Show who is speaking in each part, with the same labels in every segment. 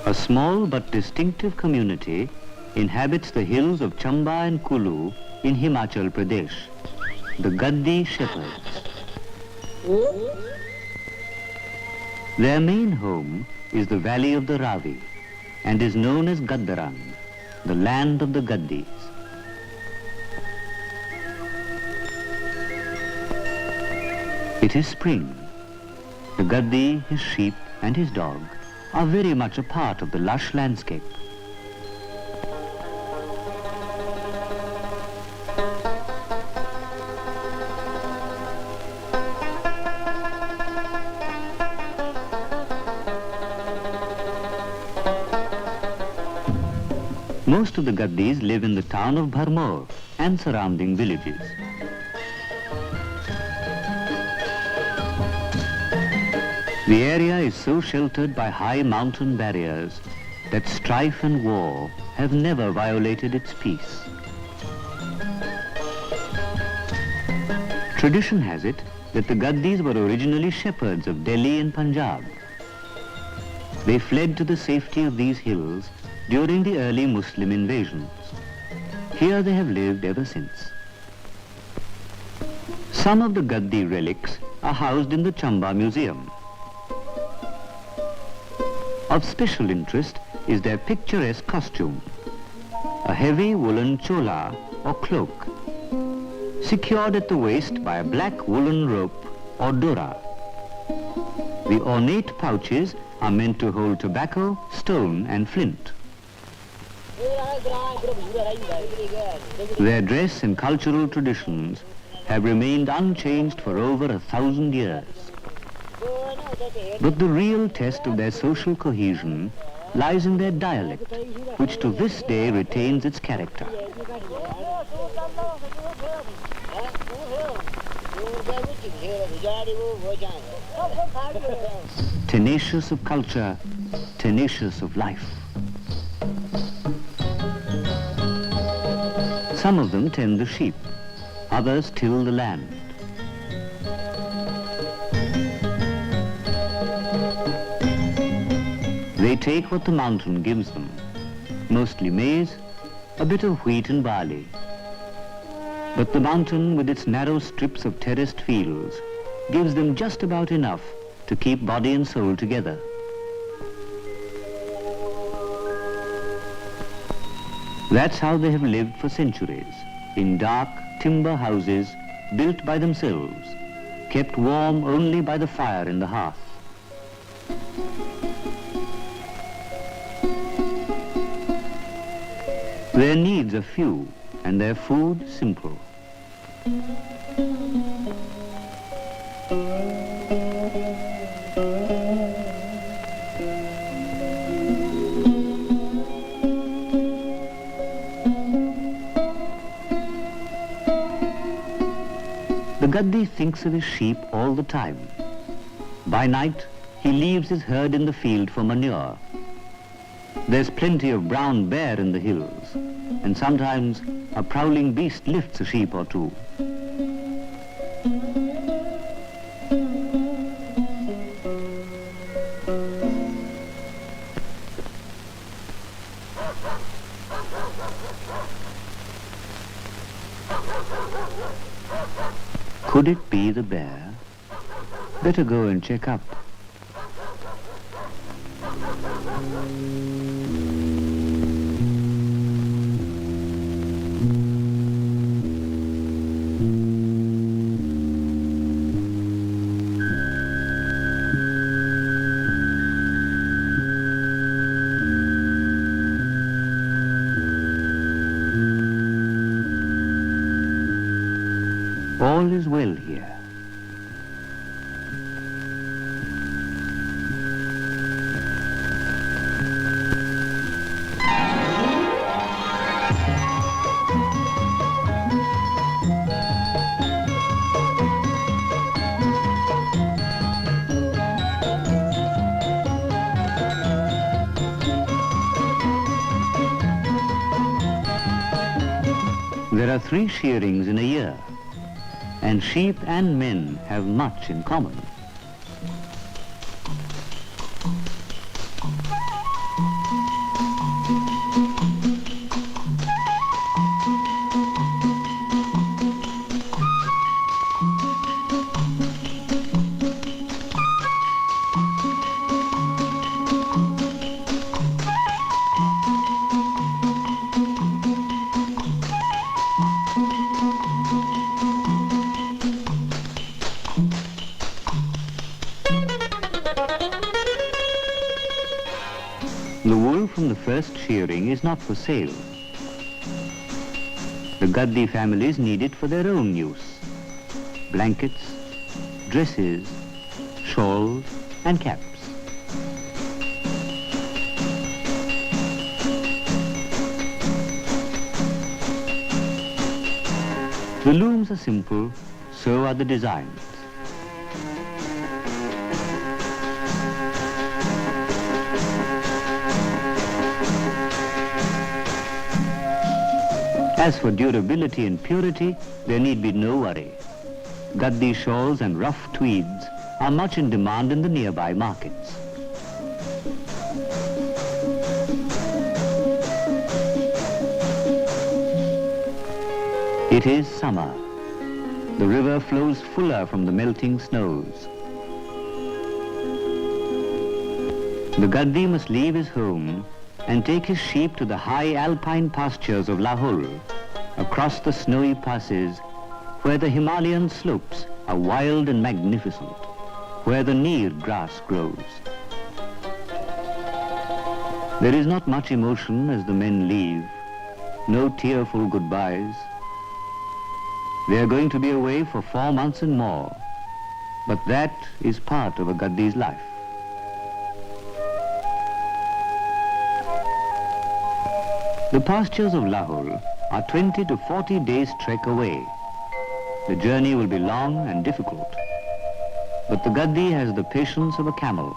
Speaker 1: A small but distinctive community inhabits the hills of Chamba and Kulu in Himachal Pradesh, the Gaddi shepherds. Their main home is the valley of the Ravi and is known as Gaddarang, the land of the Gaddis. It is spring. The Gaddi, his sheep and his dog are very much a part of the lush landscape. Most of the Gaddis live in the town of Bharmor and surrounding villages. The area is so sheltered by high mountain barriers that strife and war have never violated its peace. Tradition has it that the Gaddis were originally shepherds of Delhi and Punjab. They fled to the safety of these hills during the early Muslim invasions. Here they have lived ever since. Some of the Gaddi relics are housed in the Chamba Museum. Of special interest is their picturesque costume, a heavy woolen chola or cloak, secured at the waist by a black woolen rope or dora. The ornate pouches are meant to hold tobacco, stone and flint. Their dress and cultural traditions have remained unchanged for over 1,000 years. But the real test of their social cohesion lies in their dialect, which to this day retains its character. Tenacious of culture, tenacious of life. Some of them tend the sheep, others till the land. They take what the mountain gives them, mostly maize, a bit of wheat and barley. But the mountain, with its narrow strips of terraced fields, gives them just about enough to keep body and soul together. That's how they have lived for centuries, in dark timber houses built by themselves, kept warm only by the fire in the hearth. Their needs are few and their food simple. The Gaddi thinks of his sheep all the time. By night, he leaves his herd in the field for manure. There's plenty of brown bear in the hills, and sometimes a prowling beast lifts a sheep or two. Could it be the bear? Better go and check up. All is well here. There are 3 shearings in a year, and sheep and men have much in common. The wool from the first shearing is not for sale. The Gaddi families need it for their own use. Blankets, dresses, shawls and caps. The looms are simple, so are the designs. As for durability and purity, there need be no worry. Gaddi shawls and rough tweeds are much in demand in the nearby markets. It is summer. The river flows fuller from the melting snows. The Gaddi must leave his home and take his sheep to the high alpine pastures of Lahore, across the snowy passes where the Himalayan slopes are wild and magnificent, where the neer grass grows. There is not much emotion as the men leave, no tearful goodbyes. They are going to be away for 4 months and more, but that is part of a Gaddi's life. The pastures of Lahore are 20 to 40 days' trek away. The journey will be long and difficult, but the Gaddi has the patience of a camel.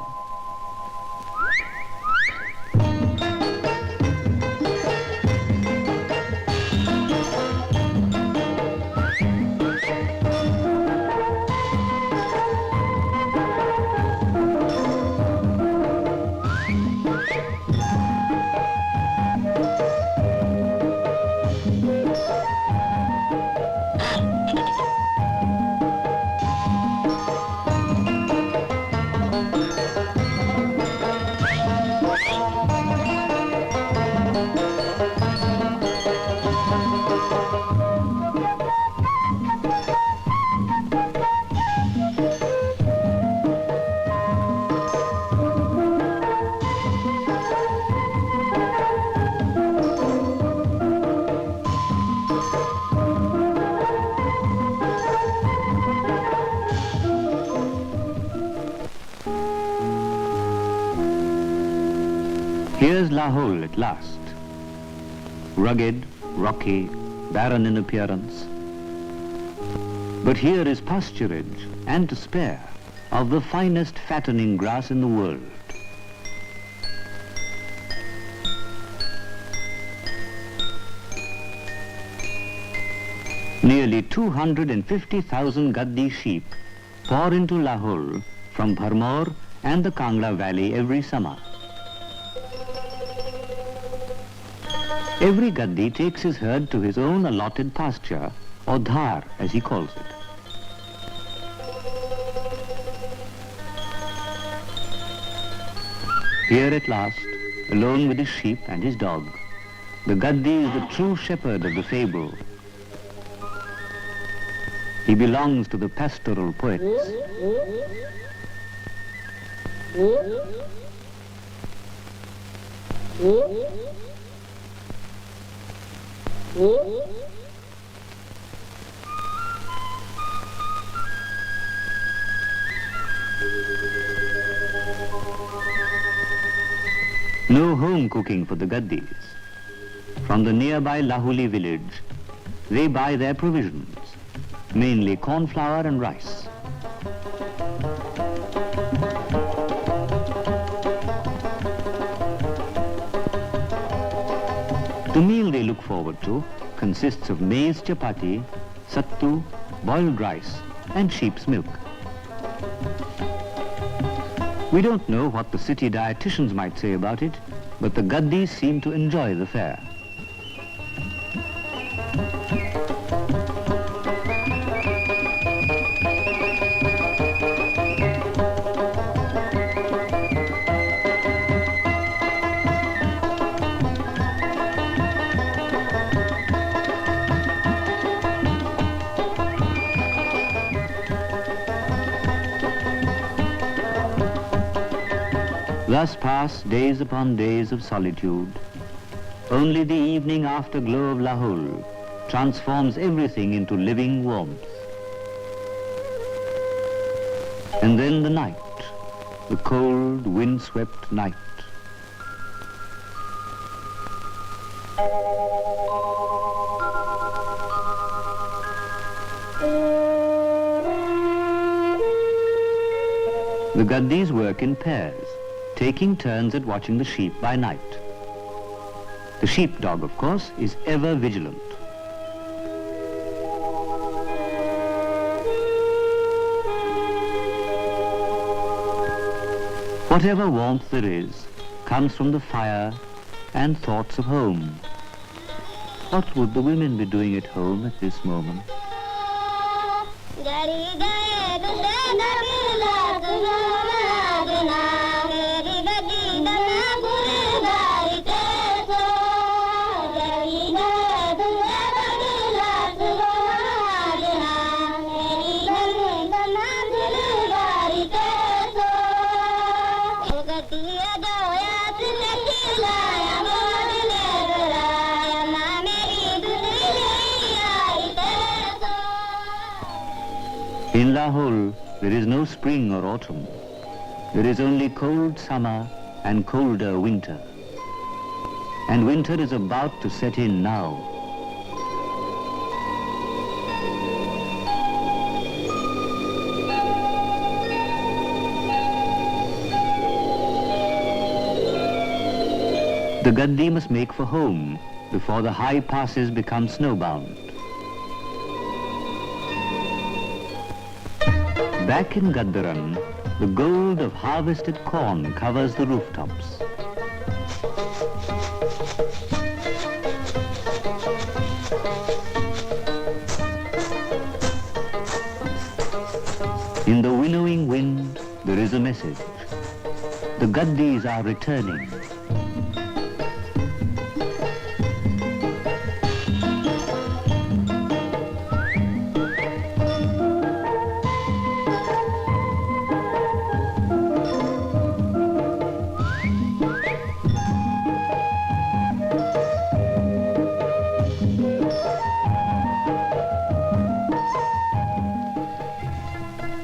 Speaker 1: Here's Lahore at last. Rugged, rocky, barren in appearance. But here is pasturage, and to spare, of the finest fattening grass in the world. Nearly 250,000 Gaddi sheep pour into Lahore from Bharmor and the Kangra Valley every summer. Every Gaddi takes his herd to his own allotted pasture, or dhar as he calls it. Here at last, alone with his sheep and his dog, the Gaddi is the true shepherd of the fable. He belongs to the pastoral poets. No home cooking for the Gaddis. From the nearby Lahuli village, they buy their provisions, mainly corn flour and rice. The meal they look forward to consists of maize chapati, sattu, boiled rice, and sheep's milk. We don't know what the city dietitians might say about it, but the Gaddis seem to enjoy the fare. Thus pass days upon days of solitude. Only the evening afterglow of Lahore transforms everything into living warmth. And then the night, the cold, wind-swept night. The Gaddis work in pairs, taking turns at watching the sheep by night. The sheepdog, of course, is ever vigilant. Whatever warmth there is comes from the fire and thoughts of home. What would the women be doing at home at this moment? In Lahore, there is no spring or autumn. There is only cold summer and colder winter. And winter is about to set in now. The Gaddi must make for home before the high passes become snowbound. Back in Gaddaran, the gold of harvested corn covers the rooftops. In the winnowing wind, there is a message. The Gaddis are returning.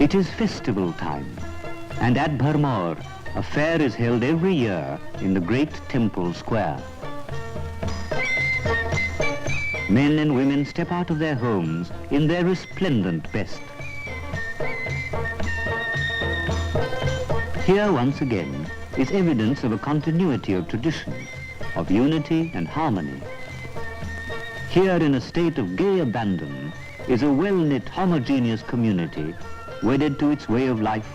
Speaker 1: It is festival time, and at Bharmor, a fair is held every year in the great temple square. Men and women step out of their homes in their resplendent best. Here once again is evidence of a continuity of tradition, of unity and harmony. Here in a state of gay abandon is a well-knit homogeneous community wedded to its way of life,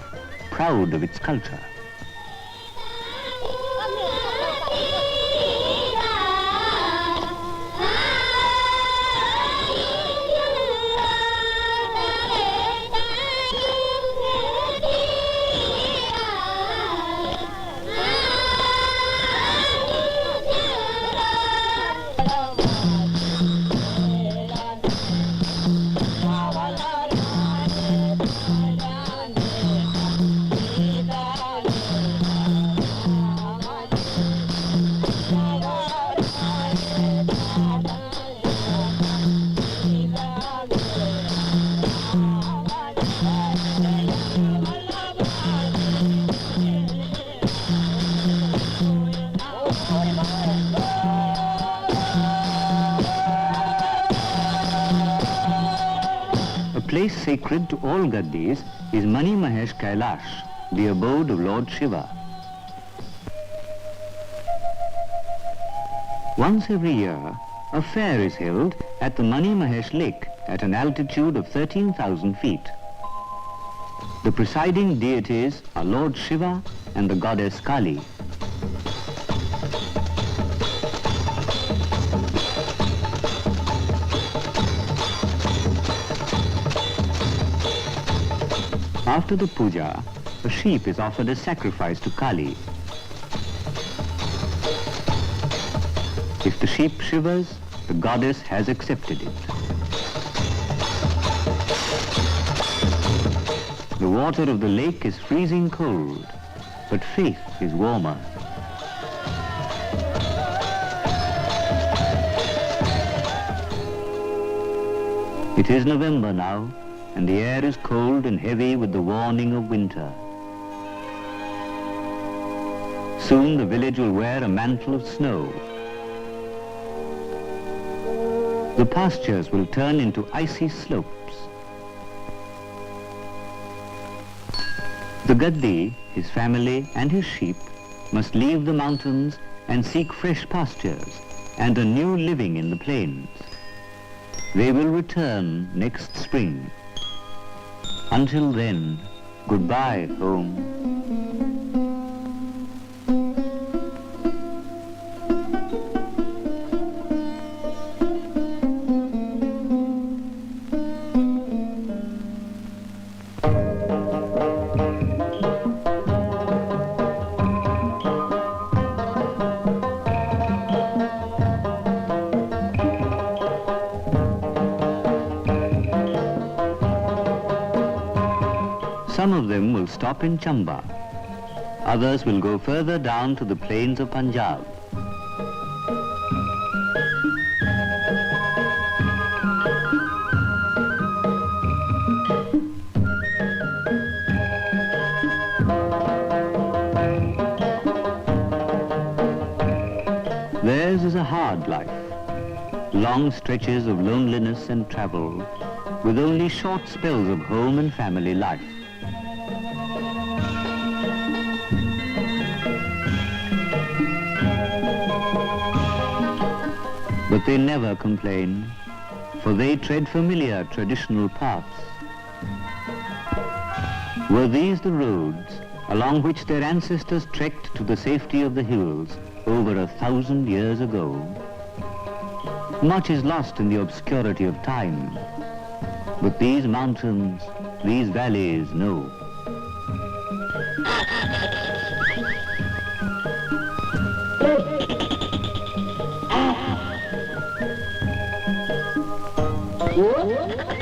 Speaker 1: proud of its culture. A place sacred to all Gaddis is Mani Mahesh Kailash, the abode of Lord Shiva. Once every year, a fair is held at the Mani Mahesh Lake at an altitude of 13,000 feet. The presiding deities are Lord Shiva and the goddess Kali. After the puja, a sheep is offered as sacrifice to Kali. If the sheep shivers, the goddess has accepted it. The water of the lake is freezing cold, but faith is warmer. It is November now, and the air is cold and heavy with the warning of winter. Soon the village will wear a mantle of snow. The pastures will turn into icy slopes. The Gaddi, his family and his sheep must leave the mountains and seek fresh pastures and a new living in the plains. They will return next spring. Until then, goodbye, home. Some of them will stop in Chamba. Others will go further down to the plains of Punjab. Theirs is a hard life. Long stretches of loneliness and travel, with only short spells of home and family life. But they never complain, for they tread familiar traditional paths. Were these the roads along which their ancestors trekked to the safety of the hills over 1,000 years ago? Much is lost in the obscurity of time, but these mountains, these valleys know.
Speaker 2: What?